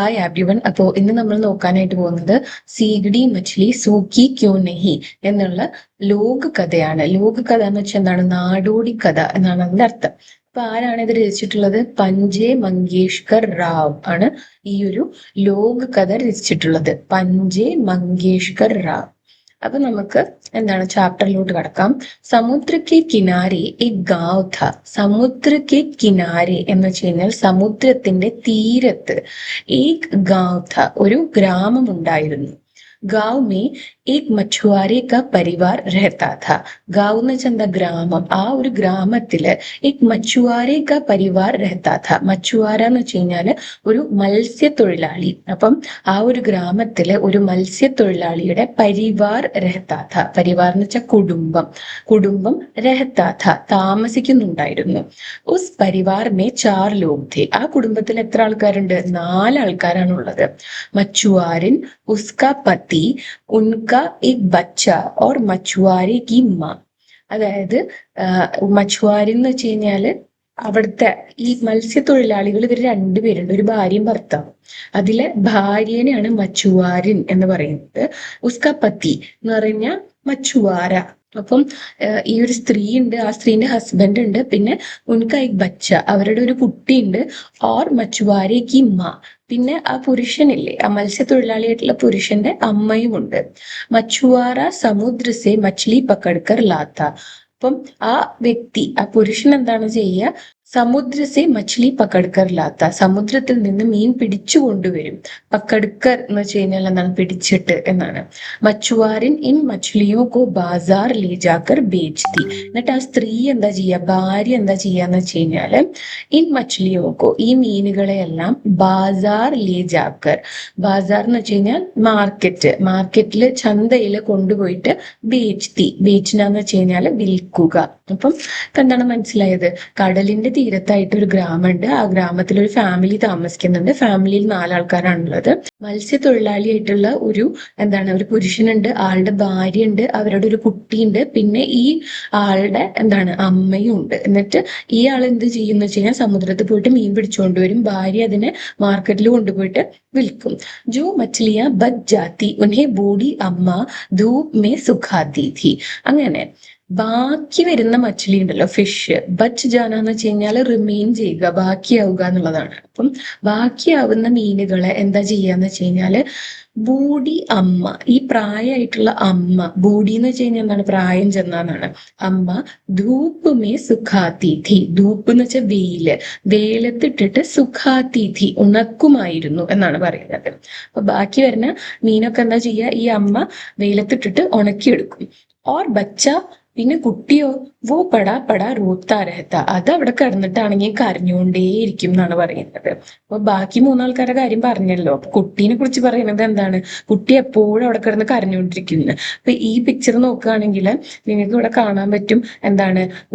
Hi everyone. അപ്പോൾ ഇന്ന് നമ്മൾ നോക്കാനായിട്ട് പോകുന്നത് സീഗഡി മച്ച്ലി സൂക്കി ക്യോ നെഹി എന്നുള്ള ലോക കഥയാണ്. ലോക കഥ എന്ന് വെച്ചാൽ എന്താണ്? നാടോടി കഥ എന്നാണ് അതിന്റെ അർത്ഥം. അപ്പൊ ആരാണ് ഇത് രചിച്ചിട്ടുള്ളത്? പഞ്ചേ മങ്കേഷ്കർ റാവ് ആണ് ഈ ഒരു ലോക കഥ രചിച്ചിട്ടുള്ളത്. പഞ്ചേ മങ്കേഷ്കർ റാവ്. അപ്പൊ നമുക്ക് എന്താണ് ചാപ്റ്ററിലോട്ട് കടക്കാം. സമുദ്ര കെ കിനാരെ എക് ഗാവ് ഥ. സമുദ്ര കെ കിനാരെ എന്ന് വെച്ച് കഴിഞ്ഞാൽ സമുദ്രത്തിന്റെ തീരത്ത് ഏക് ഗാവ് ഥ, ഒരു ഗ്രാമം ഉണ്ടായിരുന്നു. ഗാവ് മേ ഏക് മछुआरे का परिवार रहता था. ഗാവ് എന്ന് വെച്ചാൽ എന്താ? ഗ്രാമം. ആ ഒരു ഗ്രാമത്തില് ഏക് മछुआरे का परिवार रहता था. മछുവാര എന്ന് വെച്ച് കഴിഞ്ഞാല് ഒരു മത്സ്യത്തൊഴിലാളി. അപ്പം ആ ഒരു ഗ്രാമത്തില് ഒരു മത്സ്യത്തൊഴിലാളിയുടെ പരിവാർ രഹത്താ ഥ. പരിവാർ എന്ന് വെച്ചാൽ കുടുംബം. കുടുംബം രഹത്താ ഥ, താമസിക്കുന്നുണ്ടായിരുന്നു. ഉസ് പരിവാർ മേ ചാർ ലോഗ് ഥേ. ആ കുടുംബത്തിൽ എത്ര ആൾക്കാരുണ്ട്? 4 ആൾക്കാരാണുള്ളത്. മछुआरिन, ഉസ്കാ പതി, ഉൻകാ एक बच्चा और मछुआरे की माँ. അതായത് മछुआरिन എന്ന് വെച്ച് കഴിഞ്ഞാല് അവിടുത്തെ ഈ മത്സ്യത്തൊഴിലാളികൾ ഇവർ രണ്ടുപേരുണ്ട്, ഒരു ഭാര്യയും ഭർത്താവും. അതിലെ ഭാര്യനെയാണ് മछुआरिन എന്ന് പറയുന്നത്. ഉസ്കാ പതി എന്ന് പറഞ്ഞ മछुआര. അപ്പം ഈ ഒരു സ്ത്രീ ഉണ്ട്, ആ സ്ത്രീന്റെ ഹസ്ബൻഡ് ഉണ്ട്, പിന്നെ ഉൻക एक ബച്ച, അവരുടെ ഒരു കുട്ടിയുണ്ട്. ഓർ മछुआरे की माँ, പിന്നെ ആ പുരുഷനില്ലേ, ആ മത്സ്യത്തൊഴിലാളിയായിട്ടുള്ള പുരുഷന്റെ അമ്മയും ഉണ്ട്. മछुआरा സമുദ്ര സെ മച്ഛലി പക്കടുക്കർ ലാത്ത. അപ്പം ആ വ്യക്തി, ആ പുരുഷൻ എന്താണ് ചെയ്യുക? സമുദ്ര സെ മച്ഛലി പക്കടുക്കർ ലാത്ത, സമുദ്രത്തിൽ നിന്ന് മീൻ പിടിച്ചു കൊണ്ടുവരും. പക്കടുക്കർ എന്ന് വെച്ച് കഴിഞ്ഞാൽ എന്താണ്? പിടിച്ചിട്ട് എന്നാണ്. മछुआरिन ഇൻ മച്ഛലിയോ കോ ബാസാർ ലേ ജാക്കർ ബേച്ച്തി. എന്നിട്ട് ആ സ്ത്രീ എന്താ ചെയ്യുക? ഭാര്യ എന്താ ചെയ്യാന്ന് വെച്ച് കഴിഞ്ഞാല് ഇൻ മച്ഛലിയോ കോ, ഈ മീനുകളെ എല്ലാം ബാസാർ ലേ ജാക്കർ, ബാസാർ എന്ന് വെച്ച് കഴിഞ്ഞാൽ മാർക്കറ്റ്, മാർക്കറ്റില് ചന്തയില് കൊണ്ടുപോയിട്ട് ബേച്ച്തി, ബേച്ചിനാന്ന് വെച്ച് കഴിഞ്ഞാല് വിൽക്കുക. അപ്പം എന്താണ് മനസ്സിലായത്? കടലിന്റെ തീരത്തായിട്ട് ഒരു ഗ്രാമമുണ്ട്. ആ ഗ്രാമത്തിൽ ഒരു ഫാമിലി താമസിക്കുന്നുണ്ട്. ഫാമിലിയിൽ 4 ആൾക്കാരാണുള്ളത്. മത്സ്യത്തൊഴിലാളിയായിട്ടുള്ള ഒരു ഒരു പുരുഷനുണ്ട്, ആളുടെ ഭാര്യ ഉണ്ട്, അവരുടെ ഒരു കുട്ടിയുണ്ട്, പിന്നെ ഈ ആളുടെ അമ്മയും ഉണ്ട്. എന്നിട്ട് ഈ ആൾ എന്ത് ചെയ്യുന്ന വെച്ച് കഴിഞ്ഞാൽ സമുദ്രത്തിൽ പോയിട്ട് മീൻ പിടിച്ചുകൊണ്ടുവരും. ഭാര്യ അതിനെ മാർക്കറ്റിൽ കൊണ്ടുപോയിട്ട് വിൽക്കും. ജോ മച്ഛലിയാ ബച്ച് ജാത്തി ഉൻഹെ ബൂഢി അമ്മ ധൂപ് മേ സുഖാത്തി ഥി. അങ്ങനെ ബാക്കി വരുന്ന മച്ഛലി ഉണ്ടല്ലോ, ഫിഷ്, ബച്ച് ജാന എന്ന് വെച്ച് കഴിഞ്ഞാൽ റിമെയിൻ ചെയ്യുക, ബാക്കിയാവുക എന്നുള്ളതാണ്. അപ്പം ബാക്കിയാവുന്ന മീനുകളെ എന്താ ചെയ്യാന്ന് വെച്ച് കഴിഞ്ഞാല് ബൂഢി അമ്മ, ഈ പ്രായമായിട്ടുള്ള അമ്മ, ബൂഢി എന്ന് വെച്ച് കഴിഞ്ഞാൽ എന്താണ്? പ്രായം ചെന്നാണ്. അമ്മ ധൂപ്പ് മേ സുഖാതീഥി, ധൂപ്പ് എന്ന് വെച്ചാൽ വെയില്, വെയിലത്തിട്ടിട്ട് സുഖാതീഥി ഉണക്കുമായിരുന്നു എന്നാണ് പറയുന്നത്. അപ്പൊ ബാക്കി വരുന്ന മീനൊക്കെ എന്താ ചെയ്യുക? ഈ അമ്മ വെയിലത്തിട്ടിട്ട് ഉണക്കിയെടുക്കും. ഓർ ബച്ച, പിന്നെ കുട്ടിയോ വോ പടാ പടാ റോത്താ രഹത്ത, അത് അവിടെ കിടന്നിട്ടാണെങ്കിൽ കരഞ്ഞുകൊണ്ടേയിരിക്കും എന്നാണ് പറയുന്നത്. അപ്പൊ ബാക്കി 3 ആൾക്കാരുടെ കാര്യം പറഞ്ഞല്ലോ. കുട്ടീനെ കുറിച്ച് പറയുന്നത് എന്താണ്? കുട്ടി എപ്പോഴും അവിടെ കിടന്ന് കരഞ്ഞുകൊണ്ടിരിക്കുന്നു. അപ്പൊ ഈ പിക്ചർ നോക്കുകയാണെങ്കിൽ നിങ്ങൾക്ക് ഇവിടെ കാണാൻ പറ്റും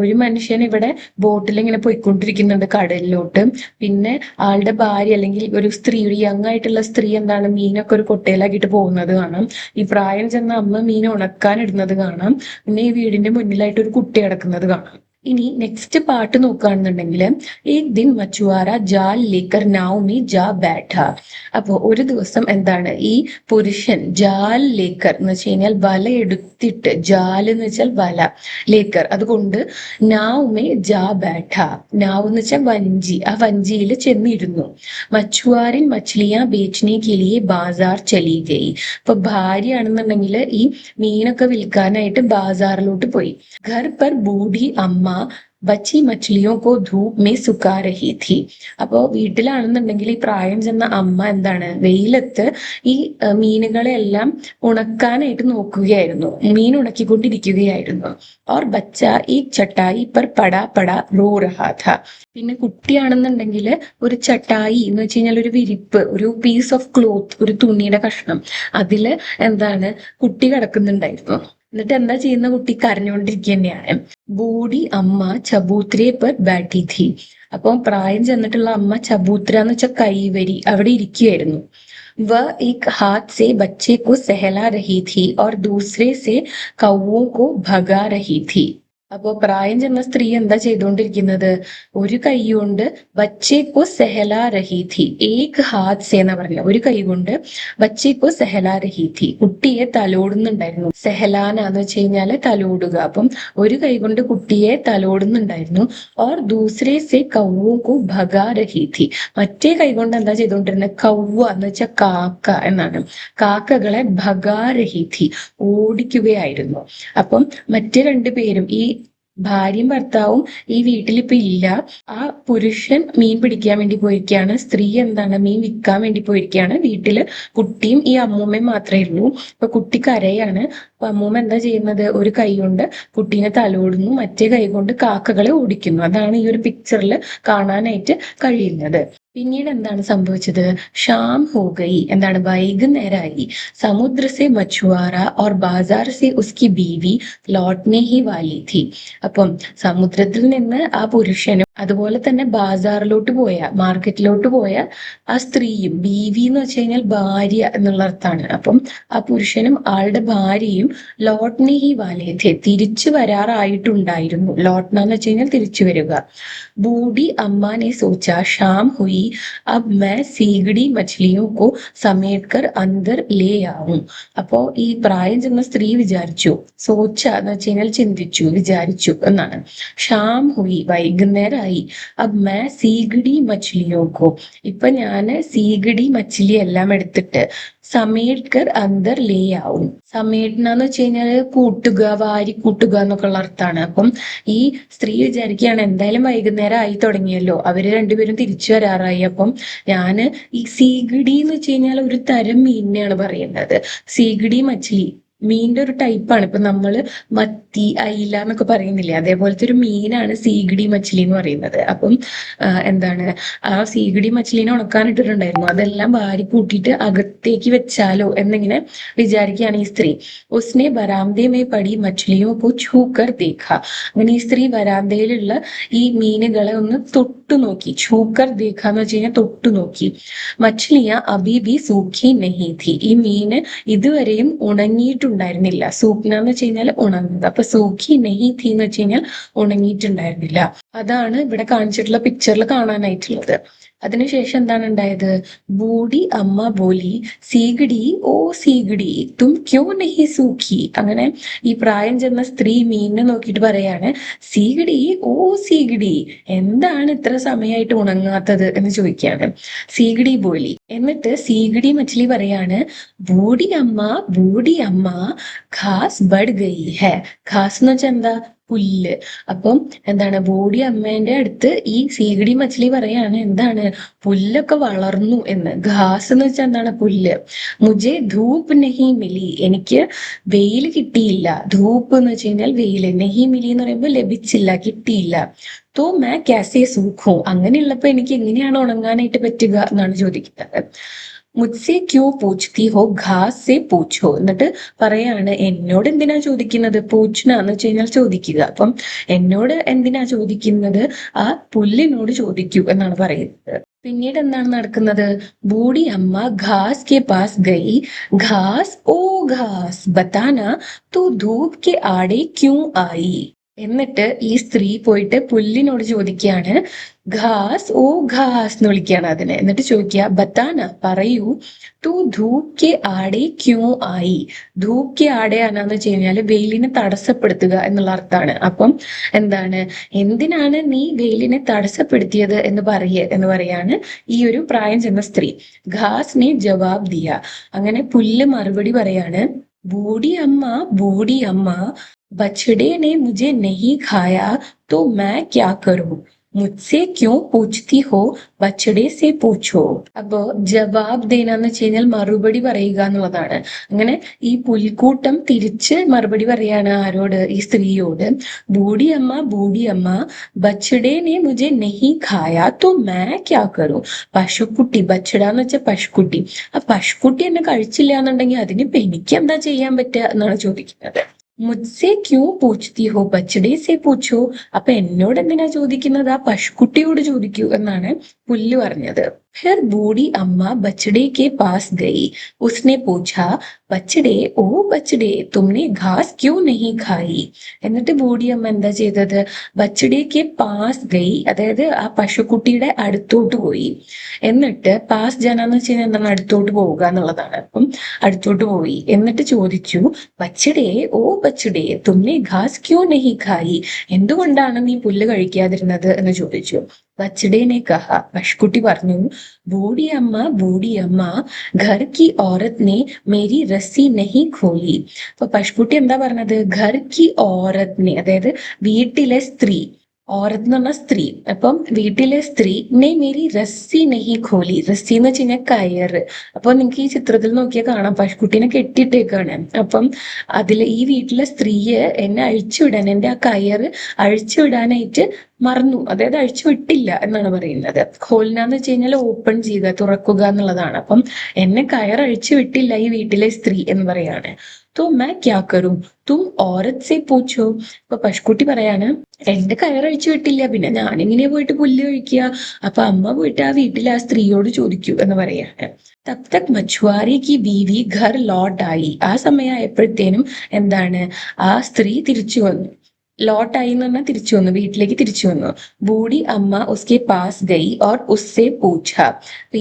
ഒരു മനുഷ്യൻ ഇവിടെ ബോട്ടിൽ ഇങ്ങനെ പോയിക്കൊണ്ടിരിക്കുന്നുണ്ട് കടലിലോട്ട്. പിന്നെ ആളുടെ ഭാര്യ അല്ലെങ്കിൽ ഒരു സ്ത്രീ, ഒരു യങ് ആയിട്ടുള്ള സ്ത്രീ മീനൊക്കെ ഒരു കൊട്ടയിലാക്കിയിട്ട് പോകുന്നത് കാണാം. ഈ പ്രായം ചെന്ന അമ്മ മീൻ ഉണക്കാൻ ഇടുന്നത് കാണാം. പിന്നെ ഈ വീടിന്റെ മുന്നിലായിട്ട് ഒരു കുട്ടി കിടക്കുന്നത് കാണാം. ഇനി നെക്സ്റ്റ് പാർട്ട് നോക്കുകയാണെന്നുണ്ടെങ്കിൽ ഏക് ദിൻ മछुआरा ജാൽ ലേക്കർ നാവ് മേ ജാ ബാഠ. അപ്പോ ഒരു ദിവസം ഈ പുരുഷൻ ജാൽ ലേക്കർ എന്ന് വെച്ച് കഴിഞ്ഞാൽ വല എടുത്തിട്ട്, ജാൽ എന്ന് വെച്ചാൽ വല, ലേക്കർ അതുകൊണ്ട് നാവ് മേ ജാ ബാഠ, നാവ് എന്ന് വെച്ചാൽ വഞ്ചി, ആ വഞ്ചിയിൽ ചെന്നിരുന്നു. മछुआरिन മച്ഛലിയാ ബേച്ച്നെ കെ ലിയെ ബാസാർ ചലി ഗയി. അപ്പൊ ഭാര്യ ആണെന്നുണ്ടെങ്കിൽ ഈ മീനൊക്കെ വിൽക്കാനായിട്ട് ബാസാറിലോട്ട് പോയി. ഘർ പർ ബൂഢി അമ്മ ബച്ചി മച്ഛലിയോ കോ ധൂപ് മേ സുക്കാ രഹി ഥി. അപ്പോ വീട്ടിലാണെന്നുണ്ടെങ്കിൽ ഈ പ്രായം ചെന്ന അമ്മ വെയിലത്ത് ഈ മീനുകളെ എല്ലാം ഉണക്കാനായിട്ട് നോക്കുകയായിരുന്നു, മീൻ ഉണക്കിക്കൊണ്ടിരിക്കുകയായിരുന്നു. ഓർ ബച്ച ഈ ചട്ടായി പർ പടാ പടാ റോ രഹാ ഥ. പിന്നെ കുട്ടിയാണെന്നുണ്ടെങ്കിൽ ഒരു ചട്ടായി എന്ന് വെച്ച് കഴിഞ്ഞാൽ ഒരു വിരിപ്പ്, ഒരു പീസ് ഓഫ് ക്ലോത്ത്, ഒരു തുണിയുടെ കഷ്ണം, അതില് കുട്ടി കിടക്കുന്നുണ്ടായിരുന്നു. എന്നിട്ട് എന്താ ചെയ്യുന്ന? കുട്ടി കരഞ്ഞുകൊണ്ടിരിക്കുക തന്നെയാണ്. ബൂഢി അമ്മ ചബൂത്രേ പർ ബാഠി ഥി. അപ്പം പ്രായം ചെന്നിട്ടുള്ള അമ്മ ചബൂത്ര എന്ന് വെച്ചാൽ കൈവരി, അവിടെ ഇരിക്കുകയായിരുന്നു. वह एक हाथ से बच्चे को सहला रही थी और दूसरे से कौवों को भगा रही थी. അപ്പോ പ്രായം ചെന്ന സ്ത്രീ എന്താ ചെയ്തുകൊണ്ടിരിക്കുന്നത്? ഒരു കൈ കൊണ്ട് ബച്ചേക്കോ സെഹലാ രഹി ഥി, ഏക് ഹാത്ത് സേ എന്ന് പറഞ്ഞ ഒരു കൈ കൊണ്ട് ബച്ചേക്കോ സെഹലാ രഹി ഥി, കുട്ടിയെ തലോടുന്നുണ്ടായിരുന്നു. സെഹലാന എന്ന് വെച്ച് കഴിഞ്ഞാല് തലോടുക. അപ്പം ഒരു കൈ കൊണ്ട് കുട്ടിയെ തലോടുന്നുണ്ടായിരുന്നു. ഓർ ദൂസരേ സെ കൗവോ കോ ഭഗാ രഹി ഥി, മറ്റേ കൈ കൊണ്ട് എന്താ ചെയ്തുകൊണ്ടിരുന്നത്? കൗവ എന്ന് വെച്ചാൽ കാക്ക എന്നാണ്. കാക്കകളെ ഭഗാ രഹി ഥി, ഓടിക്കുകയായിരുന്നു. അപ്പം മറ്റു രണ്ടുപേരും, ഈ ഭാര്യയും ഭർത്താവും ഈ വീട്ടിൽ ഇപ്പൊ ഇല്ല. ആ പുരുഷൻ മീൻ പിടിക്കാൻ വേണ്ടി പോയിരിക്കുകയാണ്, സ്ത്രീ എന്താണ് മീൻ വിൽക്കാൻ വേണ്ടി പോയിരിക്കുകയാണ്. വീട്ടില് കുട്ടിയും ഈ അമ്മൂമ്മയും മാത്രമേ ഉള്ളൂ. ഇപ്പൊ കുട്ടി കരയാണ്. അപ്പൊ അമ്മൂമ്മ എന്താ ചെയ്യുന്നത്? ഒരു കൈ കൊണ്ട് കുട്ടീനെ തലോടുന്നു, മറ്റേ കൈ കൊണ്ട് കാക്കകളെ ഓടിക്കുന്നു. അതാണ് ഈ ഒരു പിക്ചറിൽ കാണാനായിട്ട് കഴിയുന്നത്. പിന്നീട് എന്താണ് സംഭവിച്ചത്? ഷാം ഹോ ഗയി, എന്താണ് വൈകുന്നേരമായി. സമുദ്ര സെ മछुआरा और बाजार से उसकी बीवी लौटने ही वाली थी. അപ്പം സമുദ്രത്തിൽ നിന്ന് ആ പുരുഷനും അതുപോലെ തന്നെ ബാസാറിലോട്ട് പോയ, മാർക്കറ്റിലോട്ട് പോയ ആ സ്ത്രീയും, ബീവി എന്ന് വെച്ച് കഴിഞ്ഞാൽ ഭാര്യ എന്നുള്ള അർത്ഥമാണ്. അപ്പം ആ പുരുഷനും ആളുടെ ഭാര്യയും ലോട്ട്നെ ഹി വാലേ ഥേ, തിരിച്ചു വരാറായിട്ടുണ്ടായിരുന്നു. ലോട്ട്ന എന്ന് വെച്ച് കഴിഞ്ഞാൽ തിരിച്ചു വരിക. ബൂഢി അമ്മ ने सोचा शाम हुई, अब मैं सीगड़ी मछलियों को समेटकर अंदर ले आऊं. അപ്പോ ഈ പ്രായം ചെന്ന സ്ത്രീ വിചാരിച്ചു, സോച്ച എന്ന് വെച്ച് കഴിഞ്ഞാൽ ചിന്തിച്ചു, വിചാരിച്ചു എന്നാണ്. ഷാം ഹുയി, വൈകുന്നേരമായി. അബ് മേ സീഗടി മച്ഛലിയോക്കോ, ഇപ്പൊ ഞാന് സീഗടി മച്ഛലി എല്ലാം എടുത്തിട്ട് സമേട്കർ അന്തർ ലേ ആവും. സമേട്ടെന്ന് വെച്ച് കഴിഞ്ഞാല് കൂട്ടുക, വാരി കൂട്ടുക എന്നൊക്കെ ഉള്ള അർത്ഥമാണ്. അപ്പം ഈ സ്ത്രീ വിചാരിക്കുകയാണ്, എന്തായാലും വൈകുന്നേരം ആയി തുടങ്ങിയല്ലോ, അവര് രണ്ടുപേരും തിരിച്ചു വരാറായി. അപ്പം ഞാന് ഈ സീഗടി എന്ന് വെച്ച് കഴിഞ്ഞാൽ ഒരു തരം മീനിനെയാണ് പറയുന്നത്. സീഗടി മച്ഛലി മീനിന്റെ ഒരു ടൈപ്പാണ്. ഇപ്പൊ നമ്മള് മത്തി, അയില എന്നൊക്കെ പറയുന്നില്ലേ, അതേപോലത്തെ ഒരു മീനാണ് സീഗടി മച്ഛലി എന്ന് പറയുന്നത്. അപ്പം എന്താണ്, ആ സീഗടി മച്ഛലിനെ ഉണക്കാനിട്ടിട്ടുണ്ടായിരുന്നു. അതെല്ലാം വാരി കൂട്ടിയിട്ട് അകത്തേക്ക് വെച്ചാലോ എന്നിങ്ങനെ വിചാരിക്കുകയാണ് ഈ സ്ത്രീ. ഉസ്നെ ബരാമദേ മേ പടി മച്ഛലിയോ കോ ഛൂക്കർ ദേഖ, അങ്ങനെ ഈ സ്ത്രീ വരാന്തയിലുള്ള ഈ മീനുകളെ ഒന്ന് തൊട്ടു നോക്കി. ഛൂക്കർ ദേഖ എന്ന് വെച്ച് കഴിഞ്ഞാൽ തൊട്ടു നോക്കി. മച്ഛലിയ അബി ബി സൂഖി നഹി ഥി, ഈ മീന് ഇതുവരെയും ഉണങ്ങിയിട്ടുണ്ടായിരുന്നില്ല. സൂഖ്ന എന്ന് വെച്ച് കഴിഞ്ഞാൽ ഉണങ്ങുന്നത്. അപ്പൊ സൂഖി നെഹി ഥി എന്ന് വെച്ച് കഴിഞ്ഞാൽ ഉണങ്ങിയിട്ടുണ്ടായിരുന്നില്ല. അതാണ് ഇവിടെ കാണിച്ചിട്ടുള്ള പിക്ചറിൽ കാണാനായിട്ടുള്ളത്. അതിനുശേഷം എന്താണ് ഉണ്ടായത്? ബൂഢി അമ്മ ബോലി, സീഗടി ഓ സീഗടി തും ക്യോ നഹി സൂഖി. അങ്ങനെ ഈ പ്രായം ചെന്ന സ്ത്രീ മീനിനെ നോക്കിയിട്ട് പറയാണ്, സീഗടി ഓ സീഗടി, എന്താണ് ഇത്ര സമയമായിട്ട് ഉണങ്ങാത്തത് എന്ന് ചോദിക്കുകയാണ്. സീഗടി ബോലി. എന്നിട്ട് സീഗടി മച്ഛലി പറയാണ്, ബൂഢി അമ്മ ഘാസ് ബഡ് ഗയി ഹെ. ഘാസ് എന്ന് വെച്ചാൽ എന്താ? പുല്ല്. അപ്പം എന്താണ്, ബോഡി അമ്മേന്റെ അടുത്ത് ഈ സീഗടി മച്ഛലി പറയാണ്, എന്താണ്, പുല്ലൊക്കെ വളർന്നു എന്ന്. ഘാസ് എന്ന് വെച്ചാൽ എന്താണ്? പുല്ല്. മുജെ ധൂപ്പ് നെഹി മിലി, എനിക്ക് വെയിൽ കിട്ടിയില്ല. ധൂപ്പ് എന്ന് വെച്ച് കഴിഞ്ഞാൽ വെയിൽ, നെഹി മിലി എന്ന് പറയുമ്പോൾ ലഭിച്ചില്ല, കിട്ടിയില്ല. തോ മേ കാസേ സൂഖൂ, അങ്ങനെയുള്ളപ്പോ എനിക്ക് എങ്ങനെയാണ് ഉണങ്ങാനായിട്ട് പറ്റുക എന്നാണ് ചോദിക്കുന്നത്. മുത്സെ ക്യോ പൂച്ച്തി ഹോ ഘാസ് സെ പൂച്ചോ, എന്നിട്ട് പറയാണ്, എന്നോട് എന്തിനാ ചോദിക്കുന്നത്? പൂച്ച്ന എന്ന് വെച്ച് കഴിഞ്ഞാൽ ചോദിക്കുക. അപ്പം എന്നോട് എന്തിനാ ചോദിക്കുന്നത്? ആ പുല്ലിനോട് ചോദിക്കൂ എന്നാണ് പറയുന്നത്. പിന്നീട് എന്താണ് നടക്കുന്നത്? ബൂഢി അമ്മ ഘാസ് കെ പാസ് ഗയി, ഘാസ് ഓ ഘാസ് ബതാന തൂ ധൂപ് കെ ആടെ ക്യൂ ആയി. എന്നിട്ട് ഈ സ്ത്രീ പോയിട്ട് പുല്ലിനോട് ചോദിക്കുകയാണ്, ഘാസ് ഓ ഘാസ് എന്ന് വിളിക്കുകയാണ് അതിനെ. എന്നിട്ട് ചോദിക്കുക, ബത്താന പറയൂ, തൂ ധൂപ് കെ ആടെ ക്യൂ ആയി. ധൂപ് കെ ആടെ ആണെന്ന് വെച്ച് കഴിഞ്ഞാല് വെയിലിനെ തടസ്സപ്പെടുത്തുക എന്നുള്ള അർത്ഥമാണ്. അപ്പം എന്താണ്, എന്തിനാണ് നീ വെയിലിനെ തടസ്സപ്പെടുത്തിയത് എന്ന് പറയാണ് ഈ ഒരു പ്രായം ചെന്ന സ്ത്രീ. ഘാസിനെ ജവാബ് ദിയ, അങ്ങനെ പുല്ല് മറുപടി പറയാണ്, बूढ़ी अम्मा बछड़े ने मुझे नहीं खाया तो मैं क्या करूं? മുത്സെ ക്യോ പൂച്ച്തി ഹോ ബച്ചടെ സെ പൂച്ചോ. അപ്പോ ജവാബ് ദേന എന്ന് വെച്ച് കഴിഞ്ഞാൽ മറുപടി പറയുക എന്നുള്ളതാണ്. അങ്ങനെ ഈ പുൽക്കൂട്ടം തിരിച്ച് മറുപടി പറയാണ് ആരോട്? ഈ സ്ത്രീയോട്. ബൂഢി അമ്മ ബച്ചടെ നെ മുझे नहीं खाया तो मैं क्या करूं? പശുക്കുട്ടി, ബച്ചട എന്ന് വെച്ചാൽ പശുക്കുട്ടി. ആ പശുക്കുട്ടി എന്നെ കഴിച്ചില്ല എന്നുണ്ടെങ്കിൽ അതിനിപ്പോ എനിക്ക് എന്താ ചെയ്യാൻ പറ്റുക എന്നാണ് ചോദിക്കുന്നത്. മുത്സെ ക്യൂ പൂച്ച്തി ഹോ ബച്ചടെ സെ പൂച്ചോ, അപ്പൊ എന്നോട് എന്തിനാ ചോദിക്കുന്നത്? ആ പശുക്കുട്ടിയോട് ചോദിക്കൂ എന്നാണ് പുല്ല് പറഞ്ഞത്. फिर बूढ़ी अम्मा बछड़े के पास गई। उसने पूछा, बछड़े ओ बछड़े तुमने घास क्यों नहीं खाई? എന്നിട്ട് ബൂഢി അമ്മ എന്താ ചെയ്തത്? ബച്ചടിക്ക് പാസ് ഗൈ, അതായത് ആ പശുക്കുട്ടിയുടെ അടുത്തോട്ട് പോയി. എന്നിട്ട് പാസ് ജന എന്ന് വെച്ച് കഴിഞ്ഞാൽ എന്താണ്? അടുത്തോട്ട് പോവുക എന്നുള്ളതാണ്. അപ്പം അടുത്തോട്ട് പോയി എന്നിട്ട് ചോദിച്ചു, ബച്ചടേ ഓ ബച്ചടേ തുമ്നെ ഘാസ് ക്യോ നഹി ഖായി? എന്തുകൊണ്ടാണ് നീ പുല്ല് കഴിക്കാതിരുന്നത് എന്ന് ചോദിച്ചു. बछड़े ने कहा, पशुकुटी പറഞ്ഞു, बूढ़ी अम्मा घर की औरत ने मेरी रस्सी नहीं खोली. അപ്പൊ പശുക്കുട്ടി എന്താ പറഞ്ഞത്? ഘർ കി ഔറത് നെ, അതായത് വീട്ടിലെ സ്ത്രീ, ഓറത്ത് എന്ന് പറഞ്ഞ സ്ത്രീ. അപ്പം വീട്ടിലെ സ്ത്രീ നെ മേരി റസ്സി നെഹി ഖോലി. റസ്സി എന്ന് വെച്ച് കഴിഞ്ഞാൽ കയറ്. അപ്പൊ നിങ്ങൾക്ക് ഈ ചിത്രത്തിൽ നോക്കിയാൽ കാണാം പശുക്കുട്ടീനെ കെട്ടിയിട്ടേക്കാണ്. അപ്പം അതില് ഈ വീട്ടിലെ സ്ത്രീയെ എന്നെ അഴിച്ചുവിടാൻ, എന്റെ ആ കയറ് അഴിച്ചുവിടാനായിട്ട് മറന്നു, അതായത് അഴിച്ചു വിട്ടില്ല എന്നാണ് പറയുന്നത്. ഖോൽന എന്ന് വെച്ച് കഴിഞ്ഞാൽ ഓപ്പൺ ചെയ്യുക, തുറക്കുക എന്നുള്ളതാണ്. അപ്പം എന്നെ കയർ അഴിച്ചു വിട്ടില്ല ഈ വീട്ടിലെ സ്ത്രീ എന്ന് പറയാണ്. तो मैं क्या करूं, तुम औरत से पूछो. അപ്പൊ പശുക്കുട്ടി പറയാണ്, എന്റെ കയറഴിച്ചു വിട്ടില്ല, പിന്നെ ഞാനിങ്ങനെ പോയിട്ട് പുല്ല് കഴിക്കുക, അപ്പൊ അമ്മ പോയിട്ട് ആ വീട്ടിലെ ആ സ്ത്രീയോട് ചോദിക്കൂ എന്ന് പറയാണ്. തബ് തക് മछुआरे की बीवी घर लौट आई. ആ സമയമായപ്പോഴത്തേനും എന്താണ്, ആ സ്ത്രീ തിരിച്ചു വന്നു. ലോട്ടായി എന്ന് പറഞ്ഞാൽ തിരിച്ചു വന്നു, വീട്ടിലേക്ക് തിരിച്ചു വന്നു. ബൂഢി അമ്മ ഉസ്കെ പാസ് ഗൈ ഓർ ഉസ്സെ പൂച്ച.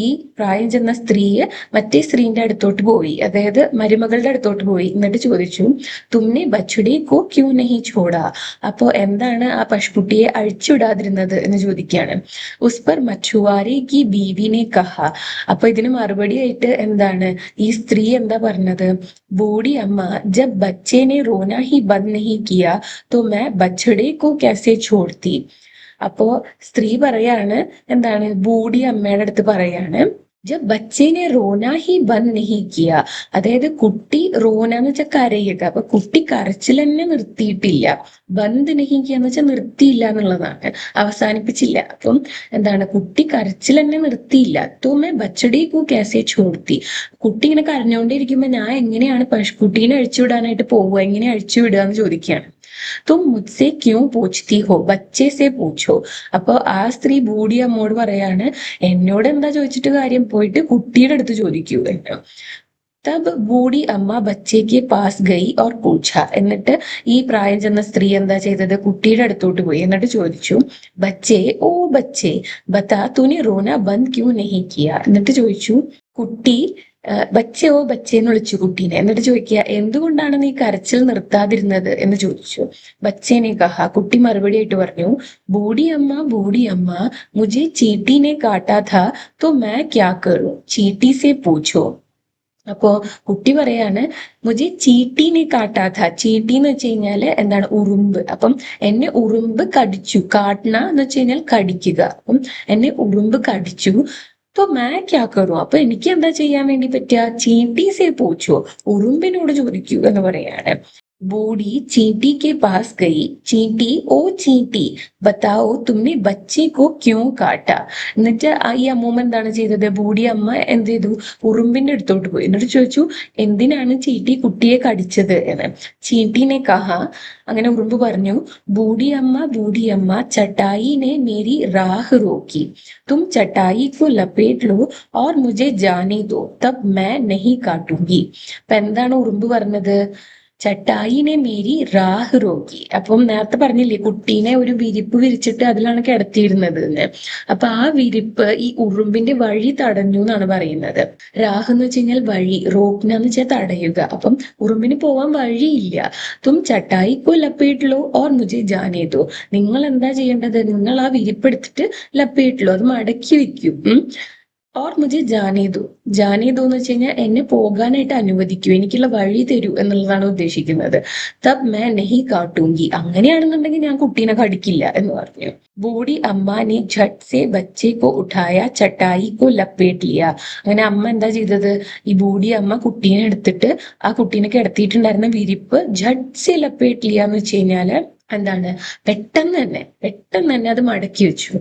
ഈ പ്രായം ചെന്ന സ്ത്രീയെ മറ്റേ സ്ത്രീന്റെ അടുത്തോട്ട് പോയി, അതായത് മരുമകളുടെ അടുത്തോട്ട് പോയി. എന്നിട്ട് ചോദിച്ചു, തുമ്നെ ബച്ചുടെ കോ ക്യൂ നഹി ഛോടാ? അപ്പോ എന്താണ് ആ പശുക്കുട്ടിയെ അഴിച്ചുവിടാതിരുന്നത് എന്ന് ചോദിക്കുകയാണ്. ഉസ് പർ മछुआरे की बीवी ने कहा. അപ്പൊ ഇതിന് മറുപടി ആയിട്ട് എന്താണ് ഈ സ്ത്രീ എന്താ പറഞ്ഞത്? ബൂഢി അമ്മ ജബ് ബच्चे ने रोना ही बंद नहीं किया तो मैं ബച്ചഡേ കോ കാസെ ഛോഡ്തി. അപ്പോ സ്ത്രീ പറയാണ്, എന്താണ് ബൂഢി അമ്മയുടെ അടുത്ത് പറയാണ്, ജബ് ബച്ചേനെ റോന ഹി ബന്ദ് നഹി കിയ, അതായത് കുട്ടി റോന എന്ന് വെച്ചാൽ കരയുക. അപ്പൊ കുട്ടി കരച്ചിൽ തന്നെ നിർത്തിയിട്ടില്ല. ബന്ദ് നഹി കിയ എന്ന് വെച്ചാൽ നിർത്തിയില്ല എന്നുള്ളതാണ്, അവസാനിപ്പിച്ചില്ല. അപ്പം എന്താണ്, കുട്ടി കരച്ചിൽ തന്നെ നിർത്തിയില്ല. തോമേ ബച്ചഡേ കോ കാസെ ഛോഡ്തി. കുട്ടി ഇങ്ങനെ കരഞ്ഞുകൊണ്ടിരിക്കുമ്പോ ഞാൻ എങ്ങനെയാണ് പശുക്കുട്ടീനെ അഴിച്ചുവിടാനായിട്ട് പോവുക, എങ്ങനെ അഴിച്ചുവിടുക എന്ന് ചോദിക്കുകയാണ്. തും മുജ്സെ ക്യൂ പൂച്ച്തി ഹോ, ബച്ചേ സെ പൂച്ചോ. അപ്പൊ ആ സ്ത്രീ ബൂഢി അമ്മോട് പറയാണ്, എന്നോട് എന്താ ചോദിച്ചിട്ട് കാര്യം, പോയിട്ട് കുട്ടിയുടെ അടുത്ത് ചോദിക്കൂ എന്ന്. തബ് ബൂഢി അമ്മ ബച്ചേക്ക് പാസ് ഗൈ ഓർ പൂച്ച. എന്നിട്ട് ഈ പ്രായം ചെന്ന സ്ത്രീ എന്താ ചെയ്തത്? കുട്ടിയുടെ അടുത്തോട്ട് പോയി എന്നിട്ട് ചോദിച്ചു, ബച്ചേ ഓ ബച്ചേ ബത്താ തൂനെ റോന ബന്ദ് ക്യൂ നഹി കിയ. എന്നിട്ട് ചോദിച്ചു, കുട്ടി ബച്ചേ ഓ ബച്ചേ എന്ന് വിളിച്ചു കുട്ടീനെ. എന്നിട്ട് ചോദിക്കുക, എന്തുകൊണ്ടാണ് നീ കരച്ചിൽ നിർത്താതിരുന്നത് എന്ന് ചോദിച്ചു. ബച്ചേനെ കഹ, കുട്ടി മറുപടി ആയിട്ട് പറഞ്ഞു, ബൂഢി അമ്മ മുझे चींटी ने काटा था तो मैं क्या करूं, चींटी से पूछो. അപ്പോ കുട്ടി പറയാണ്, മുझे ചീട്ടീനെ കാട്ടാഥ. ചീട്ടി എന്ന് വെച്ച് കഴിഞ്ഞാല് എന്താണ്, ഉറുമ്പ്. അപ്പം എന്നെ ഉറുമ്പ് കടിച്ചു. കാട്ടണ എന്ന് വെച്ച് കഴിഞ്ഞാൽ കടിക്കുക. അപ്പം എന്നെ ഉറുമ്പ് കടിച്ചു. तो मैं क्या करूं, അപ്പൊ എനിക്ക് എന്താ ചെയ്യാൻ വേണ്ടി പറ്റുക? ചീട്ടി സേ പൂച്ചോ, ഉറുമ്പിനോട് ചോദിക്കൂ എന്ന് പറയാണ്. ബൂഢി ചീട്ടി കെ പാസ് ഗയി. ചീട്ടി ഓ ചീട്ടി ബത്താओ തുമ്നെ ബച്ചേ കോ ക്യോ കാട്ട. എന്നിട്ട് ഈ അമ്മൂമ്മ എന്താണ് ചെയ്തത്? ബൂഢി അമ്മ എന്ത് ചെയ്തു? ഉറുമ്പിന്റെ അടുത്തോട്ട് പോയി. എന്നിട്ട് ചോദിച്ചു, എന്തിനാണ് ചീട്ടി കുട്ടിയെ കടിച്ചത് എന്ന്. ചീട്ടിനെ കഹ, അങ്ങനെ ഉറുമ്പ് പറഞ്ഞു, ബൂഢി അമ്മ ചട്ടായി നെ മേരി റാഹ് റോക്കി. തും ചട്ടായി കോ ലപേट लो और मुझे जाने दो तब मैं नहीं काटूंगी. അപ്പൊ എന്താണ് ഉറുമ്പ് പറഞ്ഞത്? ചട്ടായിനെ മേരി റാഹ് റോക്കി. അപ്പം നേരത്തെ പറഞ്ഞില്ലേ കുട്ടീനെ ഒരു വിരിപ്പ് വിരിച്ചിട്ട് അതിലാണ് കിടത്തിയിരുന്നത് എന്ന്. അപ്പൊ ആ വിരിപ്പ് ഈ ഉറുമ്പിന്റെ വഴി തടഞ്ഞു എന്നാണ് പറയുന്നത്. രാഹ് എന്ന് വെച്ച് കഴിഞ്ഞാൽ വഴി, റോക്ന എന്ന് വെച്ചാൽ തടയുക. അപ്പം ഉറുമ്പിന് പോവാൻ വഴിയില്ല. തും ചട്ടായി കോ ലപ്പേട്ടിലോ ഓർ മുझे ജാനേ ദോ. നിങ്ങൾ എന്താ ചെയ്യേണ്ടത്? നിങ്ങൾ ആ വിരിപ്പെടുത്തിട്ട് ലപ്പേട്ടിലോ, അത് മടക്കി വെക്കും. ഓർ മുझे ജാനേ ദോ. ജാനേ ദോ എന്ന് വെച്ച് കഴിഞ്ഞാൽ എന്നെ പോകാനായിട്ട് അനുവദിക്കൂ, എനിക്കുള്ള വഴി തരൂ എന്നുള്ളതാണ് ഉദ്ദേശിക്കുന്നത്. തബ് മേ നഹി കാട്ടൂങ്കി, അങ്ങനെയാണെന്നുണ്ടെങ്കിൽ ഞാൻ കുട്ടീനെ കടിക്കില്ല എന്ന് പറഞ്ഞു. ബൂഢി അമ്മ നെ ഝട്ട് സെ ബച്ചേ കോ ഉഠായ ചട്ടായി കോ ലപ്പേട്ട് ലിയ. അങ്ങനെ അമ്മ എന്താ ചെയ്തത്? ഈ ബൂഢി അമ്മ കുട്ടീനെ എടുത്തിട്ട് ആ കുട്ടീനെ കിടത്തിയിട്ടുണ്ടായിരുന്ന വിരിപ്പ് ഝട്ട് സെ ലപ്പേട്ട് ലിയ എന്ന് വെച്ച് കഴിഞ്ഞാല് എന്താണ്, പെട്ടെന്ന് തന്നെ അത് മടക്കി വെച്ചു.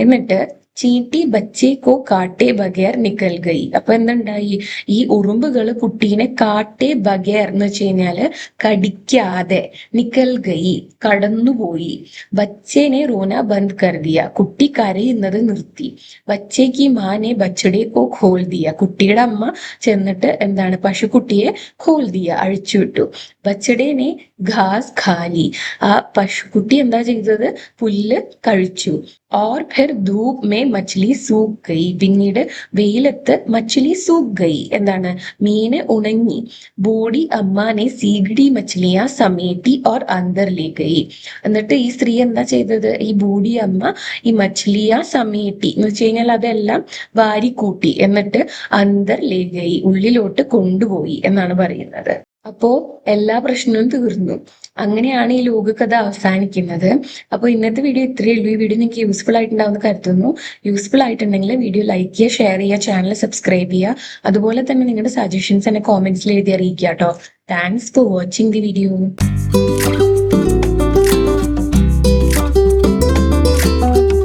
എന്നിട്ട് ചീട്ടി ബച്ചെ കോ കാട്ടെ ബഗേർ നിക്കൽ ഗയി. അപ്പൊ എന്തുണ്ടായി? ഈ ഉറുമ്പുകൾ കുട്ടീനെ കാട്ടെ ബഗേർ എന്ന് വെച്ച് കഴിഞ്ഞാല് കടിക്കാതെ, നിക്കൽ ഗയി കടന്നുപോയി. ബച്ചേനെ റോന ബന്ദ് കർ ദിയ, കുട്ടി കരയുന്നത് നിർത്തി. ബച്ചേക്ക് മാനെ ബച്ചടെ കോ ഖോൽ ദിയ, കുട്ടിയുടെ അമ്മ ചെന്നിട്ട് എന്താണ് പശുക്കുട്ടിയെ ഖോൽ ദിയ അഴിച്ചുവിട്ടു. ബച്ചടേനെ ഘാസ് ഖാലി, ആ പശുക്കുട്ടി എന്താ ചെയ്തത്? പുല്ല് കഴിച്ചു. और फिर धूप में मछली सूख गई, പിന്നീട് വെയിലത്ത് മച്ചിലി സൂഖ് ഗയി, എന്താണ് മീന് ഉണങ്ങി. ബൂഢി അമ്മാനെ സീഗിടി മച്ചിലിയാ സമേറ്റി ഓർ അന്തർ ലേ ഗയി. എന്നിട്ട് ഈ സ്ത്രീ എന്താ ചെയ്തത്? ഈ ബൂഢി അമ്മ ഈ മച്ചിലിയ സമേറ്റി എന്ന് വെച്ച് കഴിഞ്ഞാൽ അതെല്ലാം വാരിക്കൂട്ടി, എന്നിട്ട് അന്തർ ലേ ഗയി ഉള്ളിലോട്ട് കൊണ്ടുപോയി എന്നാണ് പറയുന്നത്. അപ്പോ എല്ലാ പ്രശ്നവും തീർന്നു. അങ്ങനെയാണ് ഈ ലോകകഥ അവസാനിക്കുന്നത്. അപ്പോൾ ഇന്നത്തെ വീഡിയോ ഇത്രയേ ഉള്ളൂ. ഈ വീഡിയോ നിങ്ങൾക്ക് യൂസ്ഫുൾ ആയിട്ടുണ്ടാവുമെന്ന് കരുതുന്നു. യൂസ്ഫുൾ ആയിട്ടുണ്ടെങ്കിൽ വീഡിയോ ലൈക്ക് ചെയ്യുക, ഷെയർ ചെയ്യുക, ചാനൽ സബ്സ്ക്രൈബ് ചെയ്യുക. അതുപോലെ തന്നെ നിങ്ങളുടെ സജഷൻസ് എന്നെ കോമെന്റ്സിൽ എഴുതി അറിയിക്കുക കേട്ടോ. Thanks for watching the video.